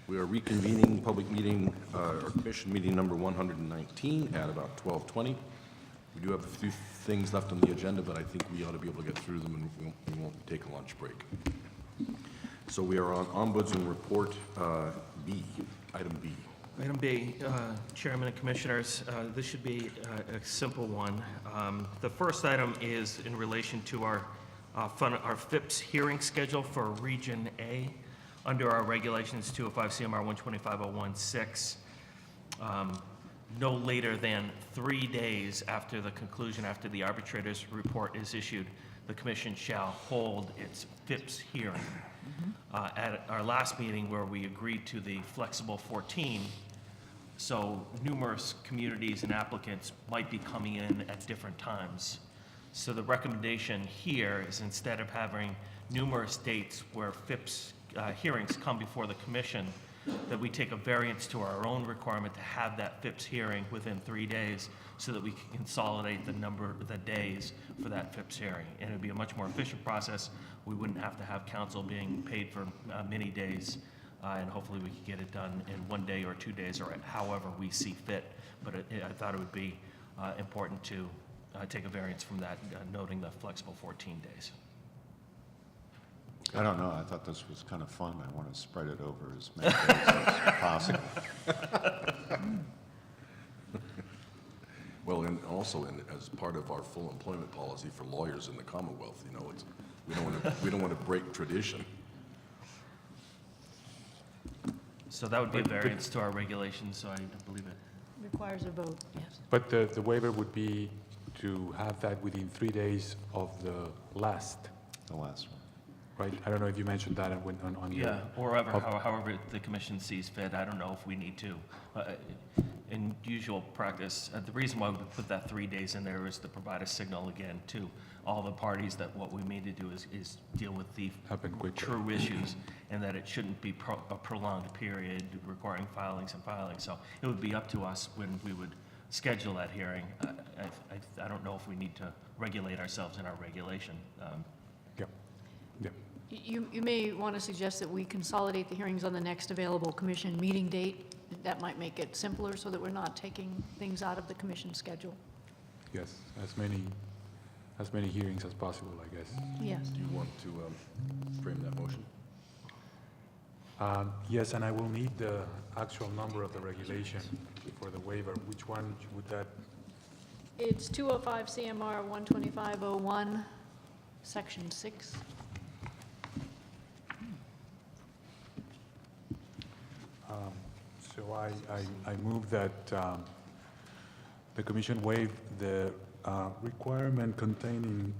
We are reconvening public meeting, or commission meeting number 119 at about 12:20. We do have a few things left on the agenda, but I think we ought to be able to get through them and we won't take a lunch break. So we are on Ombudsman Report B, item B. Item B, Chairman and Commissioners, this should be a simple one. The first item is in relation to our FIPS hearing schedule for Region A under our regulations 205 CMR 125.016. No later than 3 days after the conclusion, after the arbitrator's report is issued, the commission shall hold its FIPS hearing. At our last meeting where we agreed to the flexible 14, so numerous communities and applicants might be coming in at different times. So the recommendation here is instead of having numerous dates where FIPS hearings come before the commission, that we take a variance to our own requirement to have that FIPS hearing within 3 days so that we can consolidate the number of the days for that FIPS hearing. And it would be a much more efficient process. We wouldn't have to have council being paid for many days, and hopefully we could get it done in 1 day or 2 days or however we see fit. But I thought it would be important to take a variance from that, noting the flexible 14 days. I don't know. I thought this was kind of fun. I want to spread it over as many days as possible. Well, and also as part of our full employment policy for lawyers in the Commonwealth, you know, we don't want to break tradition. So that would be a variance to our regulations, so I believe it. Requires a vote, yes. But the waiver would be to have that within 3 days of the last, The last one. right? I don't know if you mentioned that on your... Yeah, or however the commission sees fit. I don't know if we need to. In usual practice, the reason why we put that 3 days in there is to provide a signal again to all the parties that what we mean to do is deal with the Happen quickly. true issues, and that it shouldn't be a prolonged period requiring filings and filings. So it would be up to us when we would schedule that hearing. I don't know if we need to regulate ourselves in our regulation. Yep, yep. You may want to suggest that we consolidate the hearings on the next available commission meeting date. That might make it simpler so that we're not taking things out of the commission schedule. Yes, as many hearings as possible, I guess. Yes. Do you want to frame that motion? Yes, and I will need the actual number of the regulation for the waiver. Which one would that? It's 205 CMR 125.01, Section 6. So I move that the commission waive the requirement containing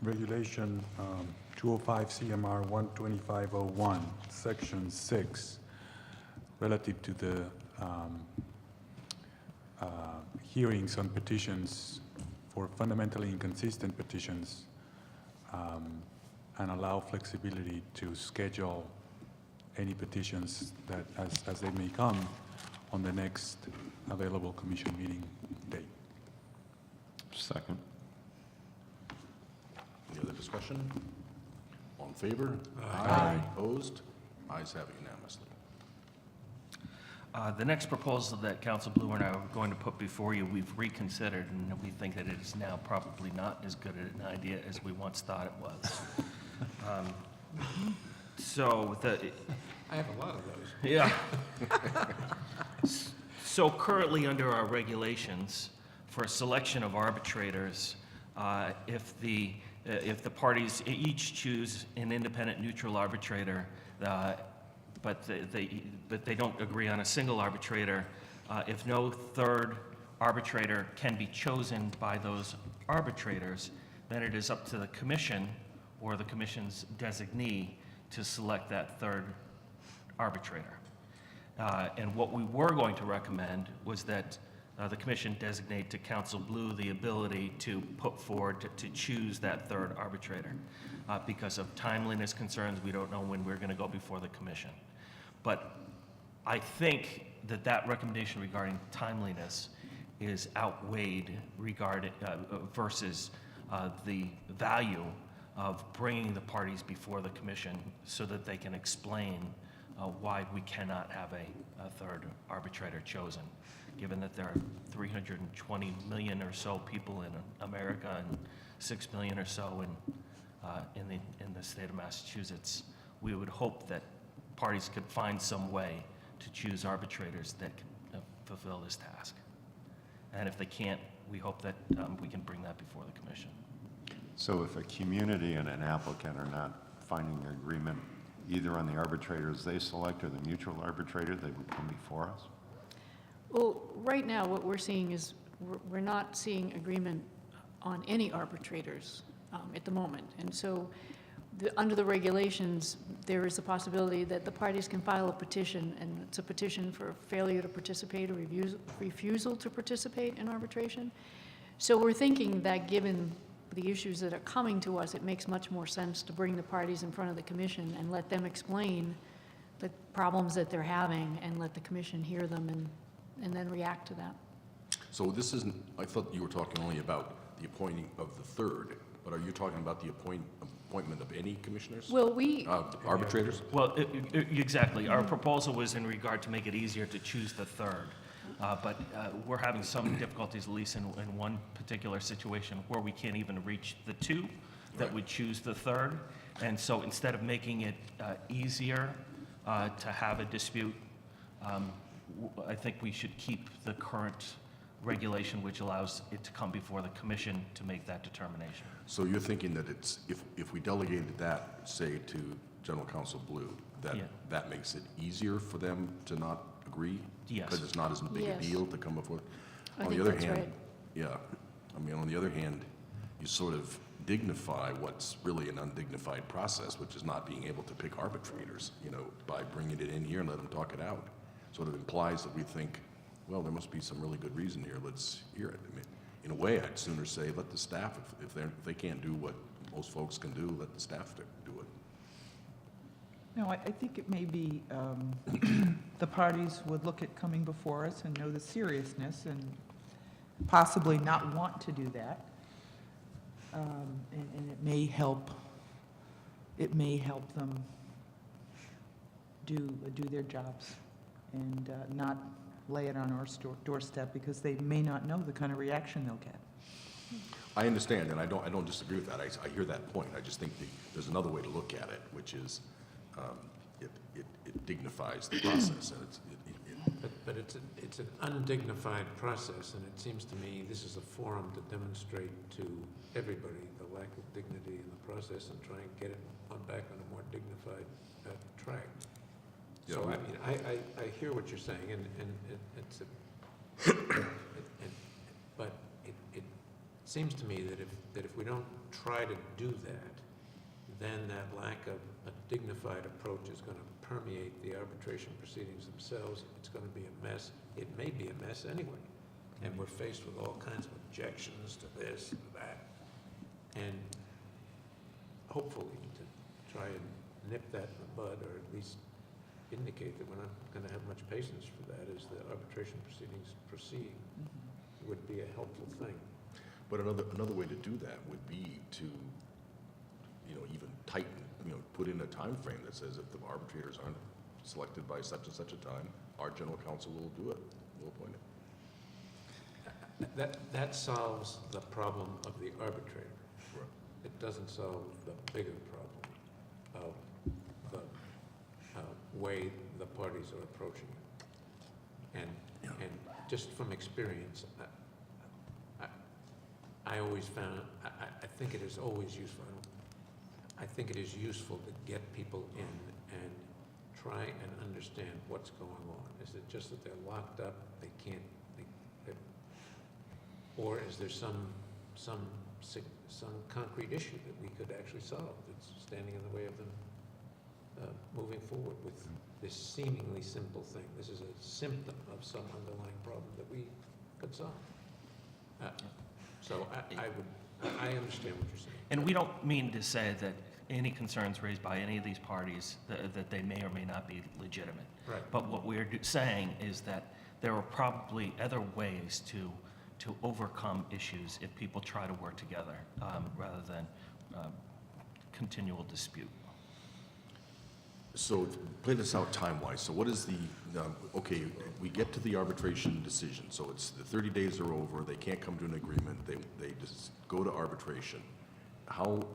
regulation 205 CMR 125.01, Section 6, relative to the hearings on petitions for fundamentally inconsistent petitions, and allow flexibility to schedule any petitions that, as they may come, on the next available commission meeting date. Second. Any other discussion? All in favor? Aye. Opposed? Ayes have it unanimously. The next proposal that Council Blue and I are going to put before you, we've reconsidered, and we think that it is now probably not as good an idea as we once thought it was. I have a lot of those. Yeah. So currently, under our regulations, for a selection of arbitrators, if the parties each choose an independent neutral arbitrator, but they don't agree on a single arbitrator, if no third arbitrator can be chosen by those arbitrators, then it is up to the commission or the commission's designee to select that third arbitrator. And what we were going to recommend was that the commission designate to Council Blue the ability to put forward to choose that third arbitrator. Because of timeliness concerns, we don't know when we're going to go before the commission. But I think that recommendation regarding timeliness is outweighed versus the value of bringing the parties before the commission so that they can explain why we cannot have a third arbitrator chosen, given that there are 320 million or so people in America and 6 million or so in the state of Massachusetts. We would hope that parties could find some way to choose arbitrators that can fulfill this task. And if they can't, we hope that we can bring that before the commission. So if a community and an applicant are not finding an agreement, either on the arbitrators they select or the mutual arbitrator, they would come before us? Well, right now, what we're seeing is, we're not seeing agreement on any arbitrators at the moment. And so, under the regulations, there is the possibility that the parties can file a petition, and it's a petition for failure to participate or refusal to participate in arbitration. So we're thinking that given the issues that are coming to us, it makes much more sense to bring the parties in front of the commission and let them explain the problems that they're having, and let the commission hear them and then react to that. So this isn't, I thought you were talking only about the appointing of the third, but are you talking about the appointment of any commissioners? Well, we, Arbitrators? Well, exactly. Our proposal was in regard to make it easier to choose the third. But we're having some difficulties, at least in one particular situation, where we can't even reach the two that would choose the third. And so instead of making it easier to have a dispute, I think we should keep the current regulation, which allows it to come before the commission to make that determination. So you're thinking that it's, if we delegated that, say, to General Counsel Blue, that Yeah. that makes it easier for them to not agree? Yes. Because it's not as big a Yes. deal to come before? I On think the other that's hand, right. yeah, I mean, on the other hand, you sort of dignify what's really an undignified process, which is not being able to pick arbitrators, by bringing it in here and let them talk it out. Sort of implies that we think, well, there must be some really good reason here, let's hear it. I mean, in a way, I'd sooner say, let the staff, if they can't do what most folks can do, let the staff do it. No, I think it may be, the parties would look at coming before us and know the seriousness and possibly not want to do that. And it may help them do their jobs and not lay it on our doorstep, because they may not know the kind of reaction they'll get. I understand, and I don't disagree with that. I hear that point. I just think there's another way to look at it, which is it dignifies the process, and But it's an undignified process, and it seems to me this is a forum to demonstrate to everybody the lack of dignity in the process and try and get it back on a more dignified track. So, Yeah. I mean, I hear what you're saying, and it's but it seems to me that if we don't try to do that, then that lack of a dignified approach is going to permeate the arbitration proceedings themselves. It's going to be a mess. It may be a mess anyway. And we're faced with all kinds of objections to this, to that. And hopefully to try and nip that in the bud, or at least indicate that we're not going to have much patience for that as the arbitration proceedings proceed, would be a helpful thing. but another way to do that would be to, even tighten, put in a time frame that says if the arbitrators aren't selected by such and such a time, our general counsel will do it, will appoint it. That solves the problem of the arbitrator. Right. It doesn't solve the bigger problem of the way the parties are approaching it. And just from experience, I always found, I think it is always useful. I think it is useful to get people in and try and understand what's going on. Is it just that they're locked up, they can't, or is there some concrete issue that we could actually solve that's standing in the way of them moving forward with this seemingly simple thing? This is a symptom of some underlying problem that we could solve. So I understand what you're saying. And we don't mean to say that any concerns raised by any of these parties, that they may or may not be legitimate. Right. But what we're saying is that there are probably other ways to overcome issues if people try to work together, rather than continual dispute. So play this out time-wise. So what is okay, we get to the arbitration decision. So it's the 30 days are over, they can't come to an agreement, they just go to arbitration.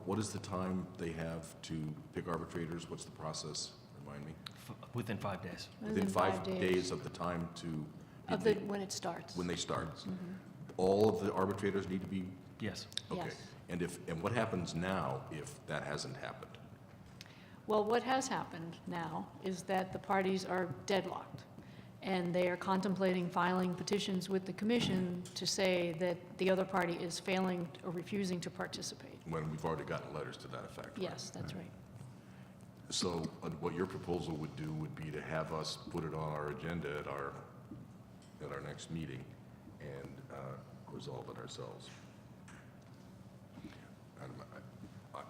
What is the time they have to pick arbitrators? What's the process? Remind me. Within 5 days. Within 5 days of the time to. When it starts. When they start. All of the arbitrators need to be, Yes. okay. Yes. And what happens now if that hasn't happened? Well, what has happened now is that the parties are deadlocked, and they are contemplating filing petitions with the commission to say that the other party is failing or refusing to participate. When we've already gotten letters to that effect, right? Yes, that's right. So what your proposal would do would be to have us put it on our agenda at our next meeting and resolve it ourselves.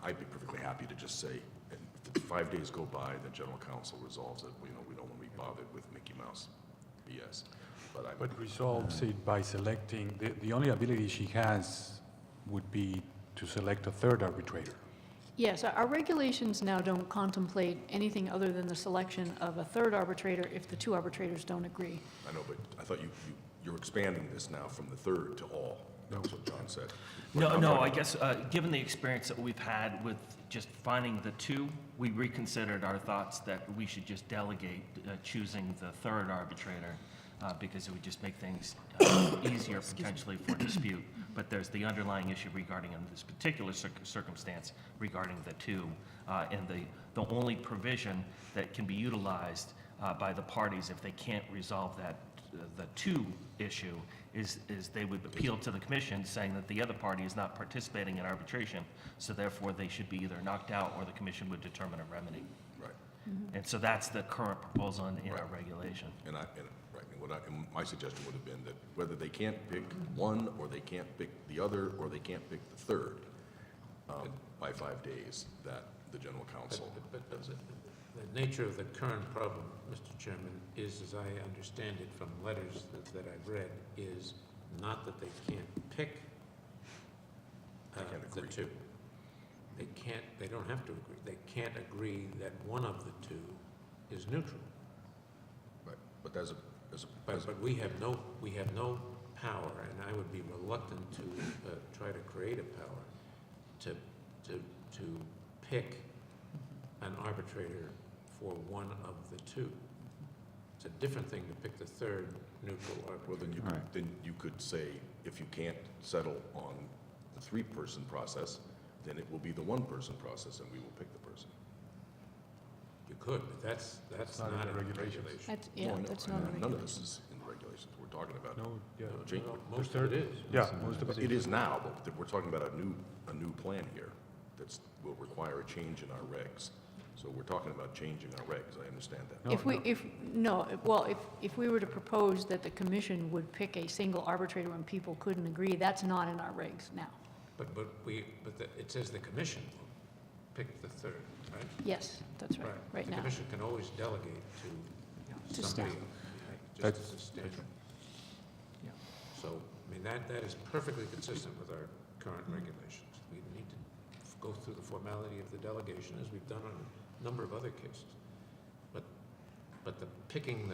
I'd be perfectly happy to just say, if the 5 days go by, the general counsel resolves it. We don't want to be bothered with Mickey Mouse BS. But resolves it by selecting, the only ability she has would be to select a third arbitrator. Yes, our regulations now don't contemplate anything other than the selection of a third arbitrator if the two arbitrators don't agree. I know, but I thought you're expanding this now from the third to all. That was what John said. No, I guess, given the experience that we've had with just finding the two, we reconsidered our thoughts that we should just delegate choosing the third arbitrator, because it would just make things easier potentially for dispute. But there's the underlying issue regarding in this particular circumstance regarding the two, and the only provision that can be utilized by the parties if they can't resolve that, the two issue, is they would appeal to the commission saying that the other party is not participating in arbitration, so therefore they should be either knocked out or the commission would determine a remedy. Right. And so that's the current proposal in our Right. regulation. And my suggestion would have been that whether they can't pick one, or they can't pick the other, or they can't pick the third, by 5 days, that the general counsel does it. The nature of the current problem, Mr. Chairman, is, as I understand it from letters that I've read, is not that they can't pick They can't the agree. two. They don't have to agree. They can't agree that one of the two is neutral. Right, but But we have no power, and I would be reluctant to try to create a power to pick an arbitrator for one of the two. It's a different thing to pick the third neutral well, arbitrator. then you could say, if you can't settle on the three-person process, then it will be the one-person process, and we will pick the person. You could, but that's not in not the in the regulations. regulation. That's, No, yeah, I know. that's I not know. a None of regulation. this is in the regulations. We're talking about. No, yeah. Change. Well, most of it is. Yeah, most of it It is. is now, but we're talking about a new plan here that will require a change in our regs. So we're talking about changing our regs. I understand that. If we were to propose that the commission would pick a single arbitrator when people couldn't agree, that's not in our regs now. But it says the commission will pick the third, right? Yes, that's right The now. commission can always delegate to To somebody, staff. right, just as a standard. So, I mean, that is perfectly consistent with our current regulations. We need to go through the formality of the delegation, as we've done on a number of other cases. But the picking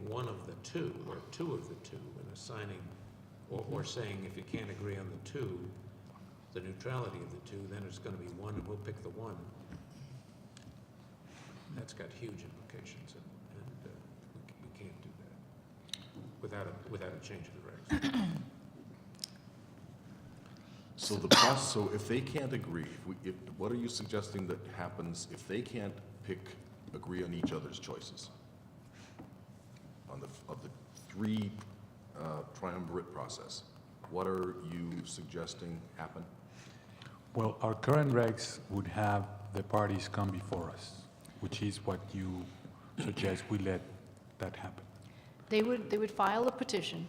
one of the two, or two of the two, and assigning, or saying if you can't agree on the two, the neutrality of the two, then it's gonna be one, and we'll pick the one. That's got huge implications, and we can't do that without a change of the regs. So if they can't agree, what are you suggesting that happens if they can't agree on each other's choices? Of the three triumvirate process, what are you suggesting happen? Well, our current regs would have the parties come before us, which is what you suggest we let that happen. They would file a petition,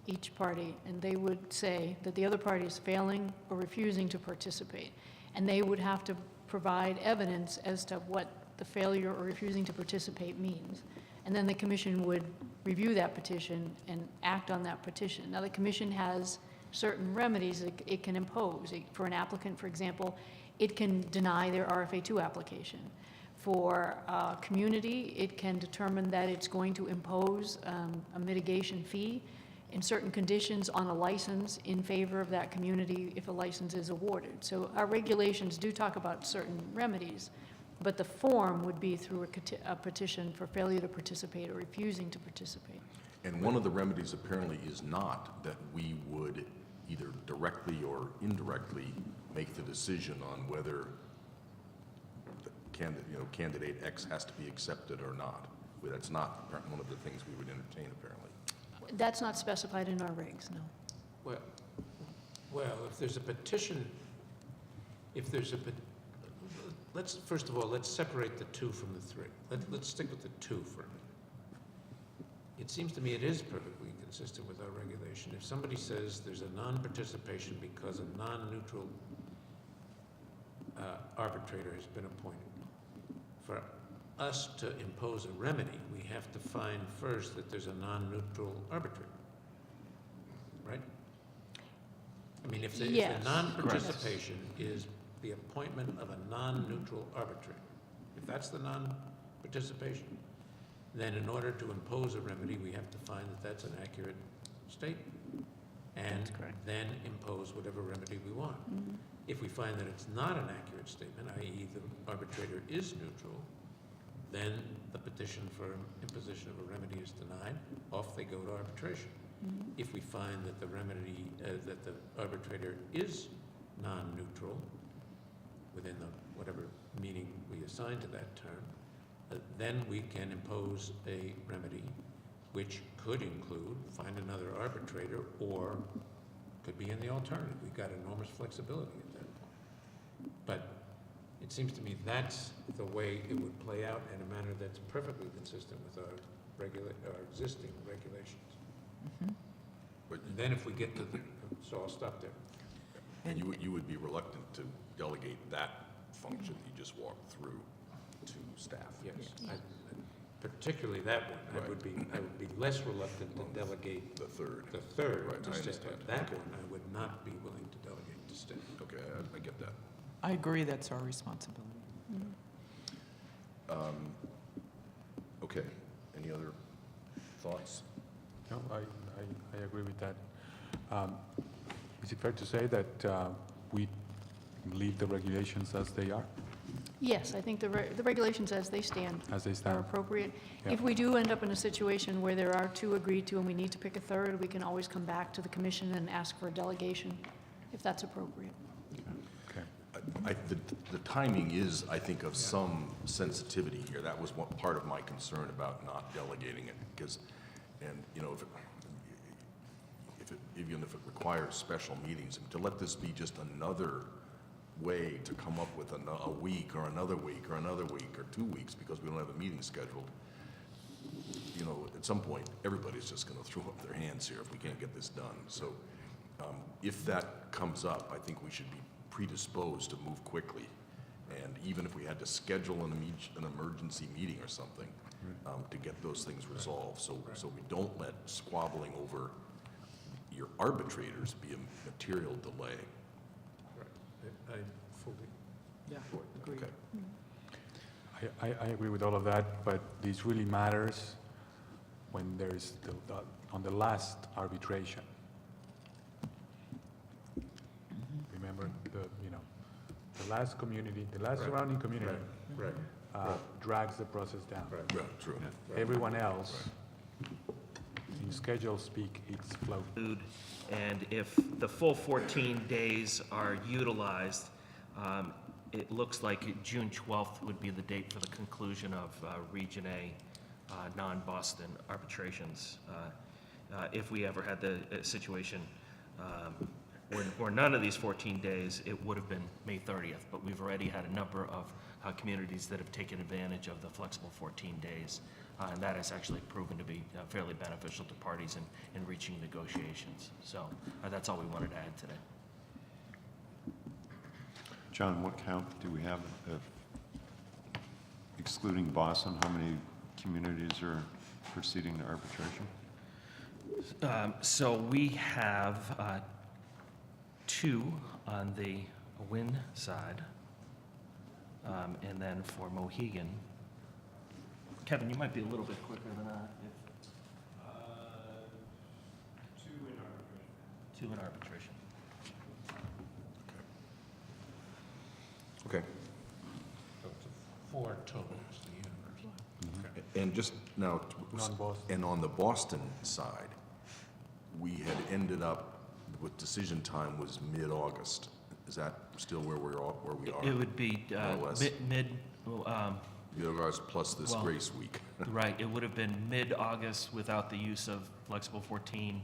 each party, and they would say that the other party is failing or refusing to participate. And they would have to provide evidence as to what the failure or refusing to participate means. And then the commission would review that petition and act on that petition. Now, the commission has certain remedies it can impose. For an applicant, for example, it can deny their RFA2 application. For a community, it can determine that it's going to impose a mitigation fee in certain conditions on a license in favor of that community if a license is awarded. So our regulations do talk about certain remedies, but the form would be through a petition for failure to participate or refusing to participate. And one of the remedies apparently is not that we would either directly or indirectly make the decision on whether candidate X has to be accepted or not. That's not one of the things we would entertain, apparently. That's not specified in our regs, no. Well, if there's a petition, first of all, let's separate the two from the three. Let's stick with the two for a minute. It seems to me it is perfectly consistent with our regulation. If somebody says there's a non-participation because a non-neutral arbitrator has been appointed, for us to impose a remedy, we have to find first that there's a non-neutral arbitrator, right? I mean, if the Yes. non-participation is the appointment of a non-neutral arbitrator, if that's the non-participation, then in order to impose a remedy, we have to find that that's an accurate statement, and That's correct. then impose whatever remedy we want. If we find that it's not an accurate statement, i.e. the arbitrator is neutral, then the petition for imposition of a remedy is denied, off they go to arbitration. If we find that the remedy, that the arbitrator is non-neutral, within the whatever meaning we assign to that term, then we can impose a remedy which could include find another arbitrator or could be in the alternative. We've got enormous flexibility at that point. But it seems to me that's the way it would play out in a manner that's perfectly consistent with our existing regulations. But And then if we get to the, so I'll stop there. and you would be reluctant to delegate that function that you just walked through to staff? Yes, particularly that one, I would be less reluctant to delegate The third. the third Right, to I staff. understand. That Okay. one, I would not be willing to delegate to staff. Okay, I get that. I agree, that's our responsibility. Okay, any other thoughts? No, I agree with that. Is it fair to say that we leave the regulations as they are, Yes, I think the regulations as they stand as they are stand? appropriate. Yeah. If we do end up in a situation where there are two agreed to and we need to pick a third, we can always come back to the commission and ask for a delegation, if that's appropriate. Okay. The timing is, I think, of some sensitivity here. That was one part of my concern about not delegating it, because, and, you know, even if it requires special meetings, to let this be just another way to come up with a week or another week or another week or 2 weeks because we don't have a meeting scheduled, you know, at some point, everybody's just going to throw up their hands here if we can't get this done. So if that comes up, I think we should be predisposed to move quickly. And even if we had to schedule an emergency meeting or something to get those things resolved, so we don't let squabbling over your arbitrators be a material delay. Right. I fully Yeah, support that. agreed. Okay. I agree with all of that, but this really matters when there's on the last arbitration. Remember, the last community, the last Right. surrounding community Right. drags the process down. Right. Right, true. Everyone else, in schedule speak, it's flow. And if the full 14 days are utilized, it looks like June 12th would be the date for the conclusion of Region A non-Boston arbitrations. If we ever had the situation where none of these 14 days, it would have been May 30th, but we've already had a number of communities that have taken advantage of the flexible 14 days, and that has actually proven to be fairly beneficial to parties in reaching negotiations. So that's all we wanted to add today. John, what count do we have? Excluding Boston, how many communities are proceeding to arbitration? So we have 2 on the wind side. And then for Mohegan, Kevin, you might be a little bit quicker than I. Two in arbitration. Okay. So it's 4 total is the universe. And just now, Non-Boston. and on the Boston side, we had ended up with decision time was mid-August. Is that still where we are? It would be More or less. Mid-August plus this well- grace week. right, it would have been mid-August without the use of flexible 14.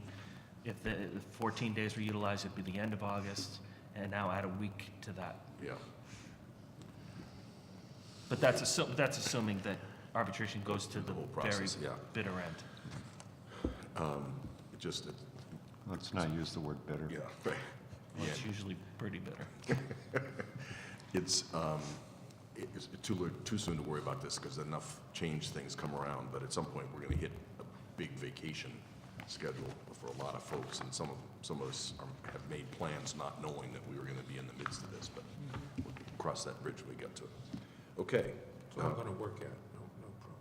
If the 14 days were utilized, it'd be the end of August, and now add a week to that. Yeah. But that's assuming that arbitration goes to the whole very process, yeah. bitter end. It just, Let's not use the word bitter. yeah, right. Well, it's usually pretty bitter. It's too soon to worry about this because enough change things come around, but at some point, we're going to hit a big vacation schedule for a lot of folks, and some of us have made plans not knowing that we were going to be in the midst of this, but we'll cross that bridge when we get to it. Okay. It's all going to work out, no problem.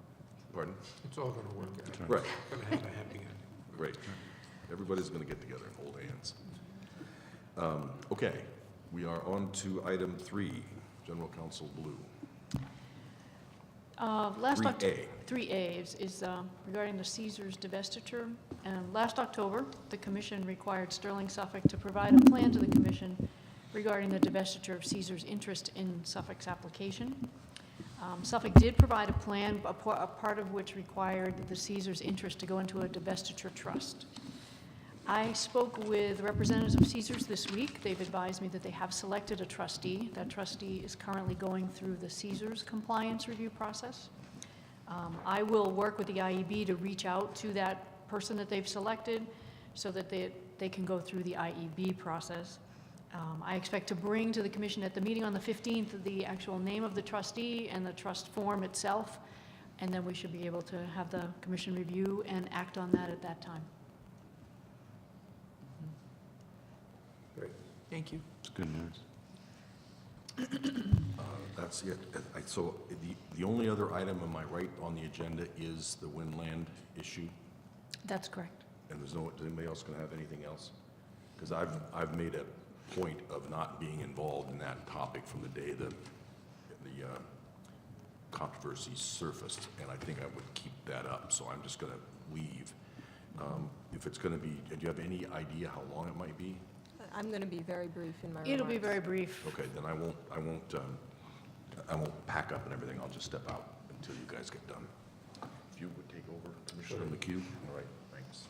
Pardon? It's all going to work out. Right, Going to have a happy ending. great. Everybody's going to get together and hold hands. Okay, we are on to item 3, General Counsel Blue. Last 3A. 3A is regarding the Caesars divestiture. Last October, the commission required Sterling Suffolk to provide a plan to the commission regarding the divestiture of Caesars' interest in Suffolk's application. Suffolk did provide a plan, a part of which required the Caesars' interest to go into a divestiture trust. I spoke with representatives of Caesars this week. They've advised me that they have selected a trustee. That trustee is currently going through the Caesars compliance review process. I will work with the IEB to reach out to that person that they've selected so that they can go through the IEB process. I expect to bring to the commission at the meeting on the 15th the actual name of the trustee and the trust form itself, and then we should be able to have the commission review and act on that at that time. Great. Thank you. It's good news. That's it. So the only other item, am I right, on the agenda is the Winland issue? That's correct. And is anybody else going to have anything else? Because I've made a point of not being involved in that topic from the day the controversy surfaced, and I think I would keep that up, so I'm just going to leave. If it's going to be, do you have any idea how long it might be? I'm going to be very brief in my remarks. It'll be very brief. Okay, then I won't pack up and everything, I'll just step out until you guys get done. If you would take over, Commissioner McHugh? All right, thanks.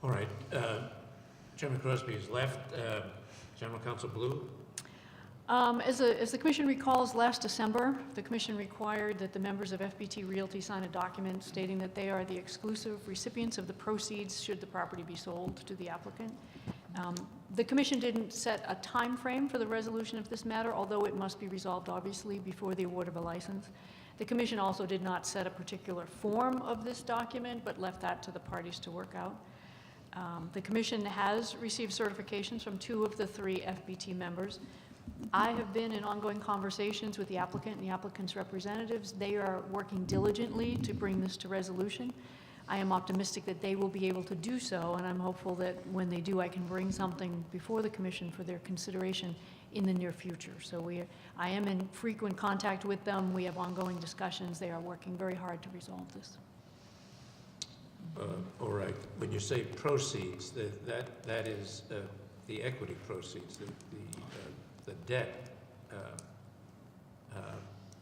All right, Chairman Crosby is left. General Counsel Blue? As the commission recalls, last December, the commission required that the members of FBT Realty sign a document stating that they are the exclusive recipients of the proceeds should the property be sold to the applicant. The commission didn't set a time frame for the resolution of this matter, although it must be resolved, obviously, before the award of a license. The commission also did not set a particular form of this document, but left that to the parties to work out. The commission has received certifications from 2 of the 3 FBT members. I have been in ongoing conversations with the applicant and the applicant's representatives. They are working diligently to bring this to resolution. I am optimistic that they will be able to do so, and I'm hopeful that when they do, I can bring something before the commission for their consideration in the near future. So I am in frequent contact with them. We have ongoing discussions. They are working very hard to resolve this. All right, when you say proceeds, that is the equity proceeds, the debt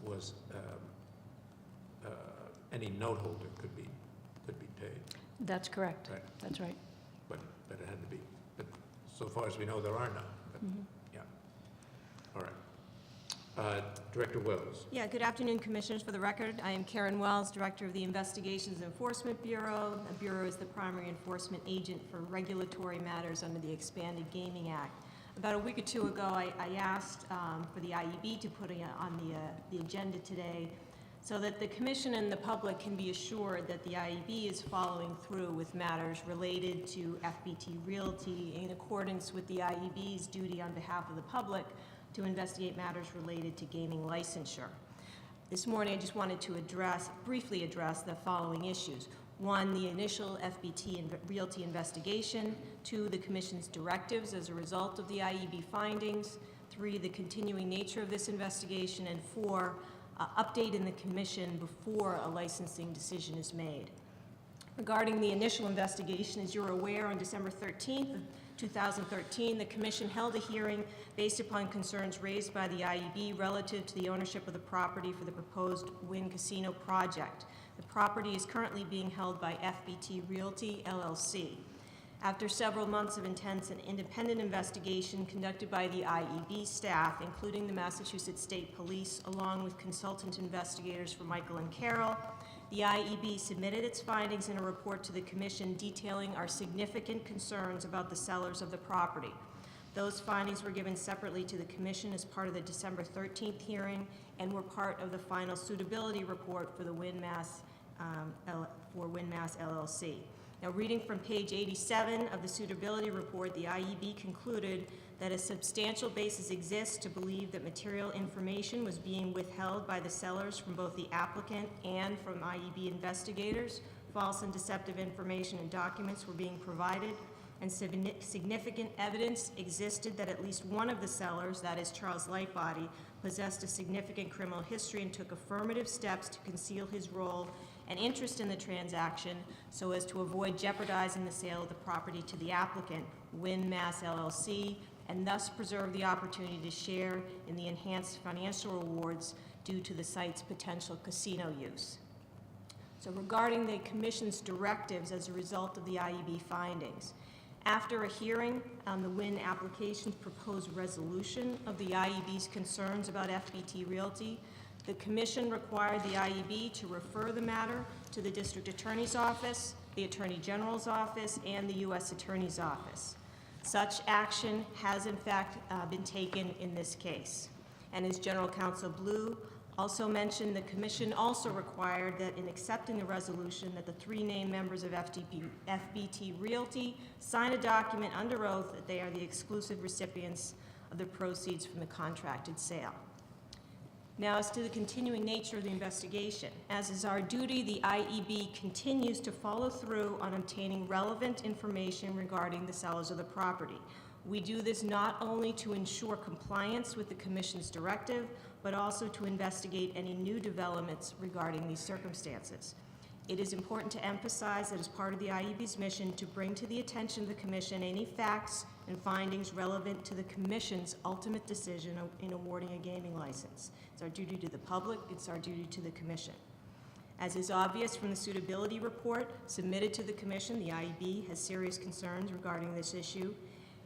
was, any note holder could be paid, That's correct. Right. That's right. but it had to be, but so far as we know, there are none. But, yeah, all right. Director Wells. Yeah, good afternoon, Commissioners. For the record, I am Karen Wells, Director of the Investigations Enforcement Bureau. The Bureau is the primary enforcement agent for regulatory matters under the Expanded Gaming Act. About a week or 2 ago, I asked for the IEB to put on the agenda today so that the commission and the public can be assured that the IEB is following through with matters related to FBT Realty in accordance with the IEB's duty on behalf of the public to investigate matters related to gaming licensure. This morning, I just wanted to briefly address the following issues. 1, the initial FBT Realty investigation. 2, the Commission's directives as a result of the IEB findings. 3, the continuing nature of this investigation. And 4, update in the Commission before a licensing decision is made. Regarding the initial investigation, as you're aware, on December 13th, 2013, the Commission held a hearing based upon concerns raised by the IEB relative to the ownership of the property for the proposed Wynn Casino project. The property is currently being held by FBT Realty, LLC. After several months of intense and independent investigation conducted by the IEB staff, including the Massachusetts State Police, along with consultant investigators from Michael and Carroll, the IEB submitted its findings in a report to the Commission detailing our significant concerns about the sellers of the property. Those findings were given separately to the Commission as part of the December 13th hearing and were part of the final suitability report for the Wynn Mass LLC. Now, reading from page 87 of the suitability report, the IEB concluded that a substantial basis exists to believe that material information was being withheld by the sellers from both the applicant and from IEB investigators. False and deceptive information and documents were being provided, and significant evidence existed that at least one of the sellers, that is Charles Lightbody, possessed a significant criminal history and took affirmative steps to conceal his role and interest in the transaction so as to avoid jeopardizing the sale of the property to the applicant, Wynn Mass LLC, and thus preserve the opportunity to share in the enhanced financial rewards due to the site's potential casino use. So regarding the Commission's directives as a result of the IEB findings, after a hearing on the Wynn application's proposed resolution of the IEB's concerns about FBT Realty, the Commission required the IEB to refer the matter to the District Attorney's Office, the Attorney General's Office, and the U.S. Attorney's Office. Such action has in fact been taken in this case. And as General Counsel Blue also mentioned, the Commission also required that in accepting the resolution that the 3 named members of FBT Realty sign a document under oath that they are the exclusive recipients of the proceeds from the contracted sale. Now, as to the continuing nature of the investigation, as is our duty, the IEB continues to follow through on obtaining relevant information regarding the sellers of the property. We do this not only to ensure compliance with the Commission's directive, but also to investigate any new developments regarding these circumstances. It is important to emphasize that as part of the IEB's mission to bring to the attention of the Commission any facts and findings relevant to the Commission's ultimate decision in awarding a gaming license. It's our duty to the public, it's our duty to the Commission. As is obvious from the suitability report submitted to the Commission, the IEB has serious concerns regarding this issue,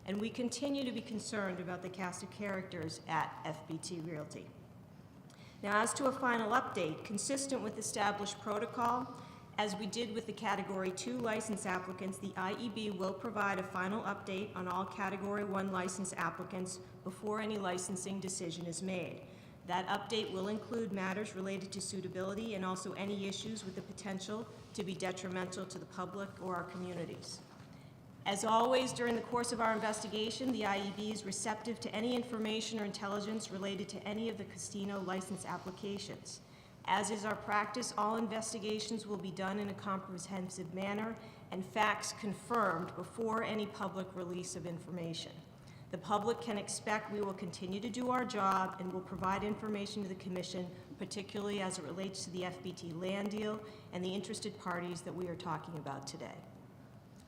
and we continue to be concerned about the cast of characters at FBT Realty. Now, as to a final update, consistent with established protocol, as we did with the Category 2 license applicants, the IEB will provide a final update on all Category 1 license applicants before any licensing decision is made. That update will include matters related to suitability and also any issues with the potential to be detrimental to the public or our communities. As always, during the course of our investigation, the IEB is receptive to any information or intelligence related to any of the casino license applications. As is our practice, all investigations will be done in a comprehensive manner and facts confirmed before any public release of information. The public can expect we will continue to do our job and will provide information to the Commission, particularly as it relates to the FBT land deal and the interested parties that we are talking about today.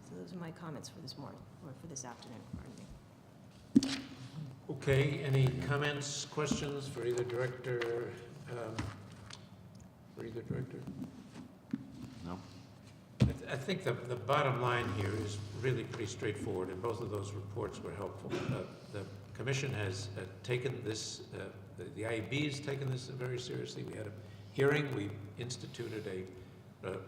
So those are my comments for this morning, or for this afternoon, pardon me. Okay, any comments, questions for either director? No? I think the bottom line here is really pretty straightforward, and both of those reports were helpful. The Commission has taken this, the IEB has taken this very seriously. We had a hearing, we instituted a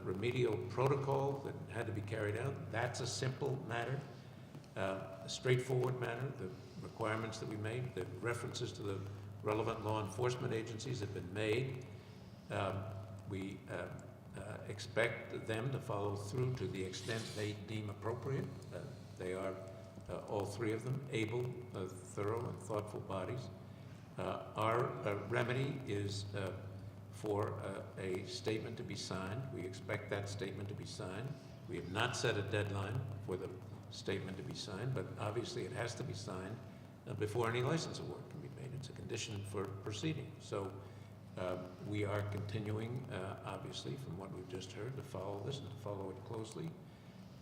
remedial protocol that had to be carried out. That's a simple matter, a straightforward matter. The requirements that we made, the references to the relevant law enforcement agencies have been made. We expect them to follow through to the extent they deem appropriate. They are, all three of them, able, thorough, and thoughtful bodies. Our remedy is for a statement to be signed. We expect that statement to be signed. We have not set a deadline for the statement to be signed, but obviously it has to be signed before any license award can be made. It's a condition for proceeding. So we are continuing, obviously, from what we've just heard, to follow this and to follow it closely.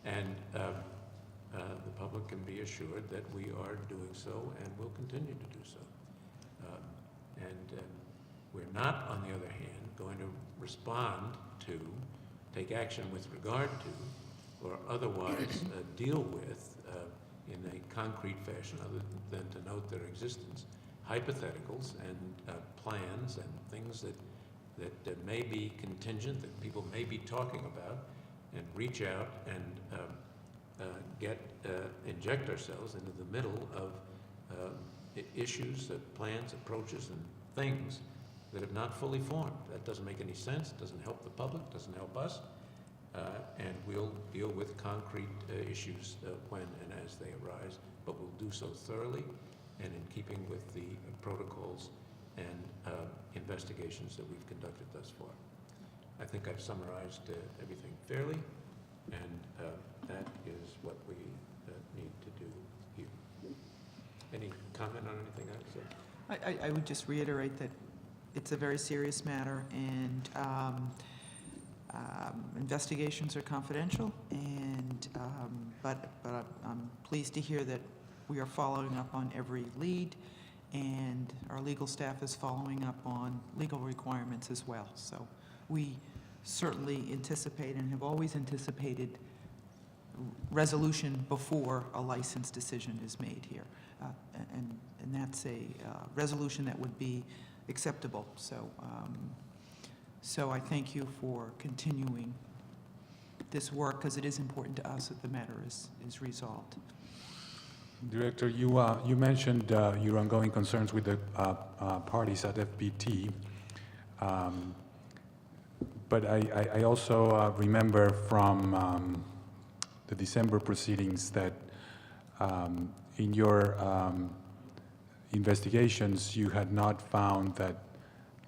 And the public can be assured that we are doing so and will continue to do so. We're not, on the other hand, going to respond to, take action with regard to, or otherwise deal with, in a concrete fashion, other than to note their existence, hypotheticals and plans and things that may be contingent, that people may be talking about, and reach out and inject ourselves into the middle of issues, plans, approaches, and things that have not fully formed. That doesn't make any sense, doesn't help the public, doesn't help us, and we'll deal with concrete issues when and as they arise, but we'll do so thoroughly and in keeping with the protocols and investigations that we've conducted thus far. I think I've summarized everything fairly, and that is what we need to do here. Any comment on anything I've said? I would just reiterate that it's a very serious matter, and investigations are confidential, and but I'm pleased to hear that we are following up on every lead, and our legal staff is following up on legal requirements as well. So we certainly anticipate and have always anticipated resolution before a license decision is made here. And that's a resolution that would be acceptable. So, so I thank you for continuing this work, because it is important to us that the matter is resolved. Director, you mentioned your ongoing concerns with the parties at FBT, but I also remember from the December proceedings that in your investigations you had not found that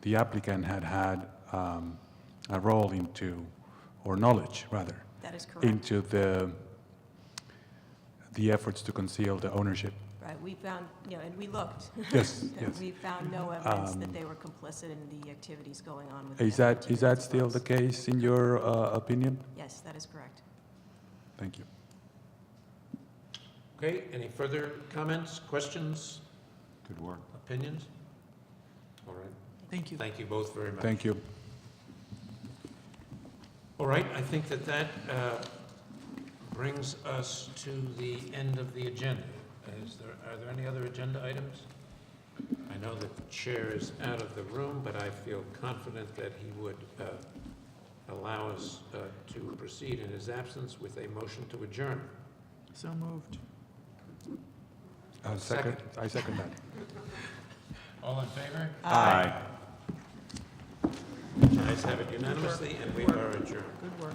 the applicant had a role into, or knowledge rather, That is correct. into the efforts to conceal the ownership. Right, we found, and we looked. Yes, yes. We found no evidence that they were complicit in the activities going on with. Is that still the case in your opinion? Yes, that is correct. Thank you. Okay, any further comments, questions, Good work. opinions? All right, Thank you. thank you both very much. Thank you. All right, I think that brings us to the end of the agenda. Are there any other agenda items? I know that the chair is out of the room, but I feel confident that he would allow us to proceed in his absence with a motion to adjourn. So moved. I second that. All in favor? Aye. Ayes have it unanimously, and we are adjourned. Good work.